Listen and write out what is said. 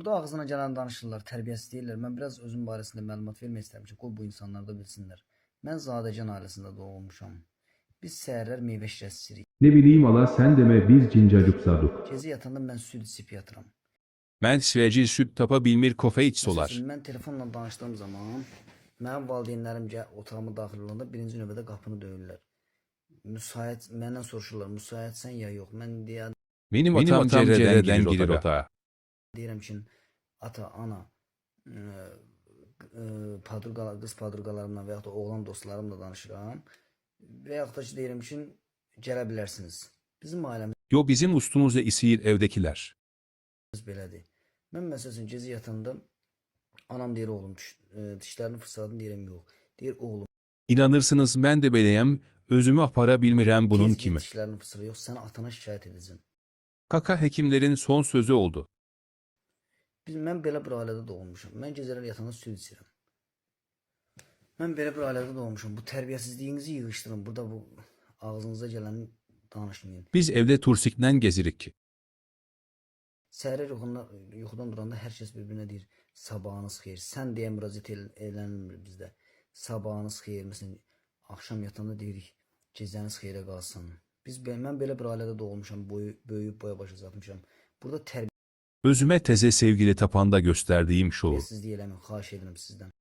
Burada ağzına gələn danışırlar, tərbiyəsiz deyirlər. Mən biraz özüm barəsində məlumat vermək istəmişəm. Qoy bu insanlar da bilsinlər. Mən Zadəcan ailəsində doğulmuşam. Biz səhərlər meyvə şirəsi içirik. Ne bileyim ala sen deme biz cincacık saduk. Gecə yatanda mən süd içib yatıram. Mən sveci süt tapa bilmir kofe iç solar. Məsələn, mən telefonla danışdığım zaman mənim valideynlərim otağıma daxil olanda birinci növbədə qapını döyürlər. Müsait, məndən soruşurlar, müsaitsən ya yox. Mən Benim atam cerreden girir otağa. deyirəm ki, ata, ana, qız padruqalarımla və yaxud da oğlan dostlarımla danışıram. Və yaxud da ki, deyirəm ki, gələ bilərsiniz. Bizim ailəmiz Yo bizim ustumuzla isiyir evdekiler. belədir. Mən məsələn gecə yatanda anam deyir oğlum dişlərini fırçaladın deyirəm yox. Deyir oğlum İnanırsınız ben de beleyem, özümü apara bilmirəm bunun tez kimi. dişlərini fırçala yox sən atana şikayət edəcəm. Kaka hekimlerin son sözü oldu. Mən belə bir ailədə doğulmuşam. Mən gecələr yatanda süd içirəm. Mən belə bir ailədə doğulmuşam. Bu tərbiyəsizliyinizi yığışdırın. Burada bu ağzınıza gələni danışmayın. Biz evde tursikten gezirik ki. Səhər yuxudan duranda hər kəs bir-birinə deyir, sabahınız xeyir. Sən deyə müraciət edilmir bizdə. Sabahınız xeyir. Məsələn, axşam yatanda deyirik, gecəniz xeyrə qalsın. Mən belə bir ailədə doğulmuşam, böyüyüb boya başa çatmışam. Burada Özüme teze sevgili tapanda gösterdiğim şovu. tərbiyəsizlik eləmin, xahiş edirəm sizdən.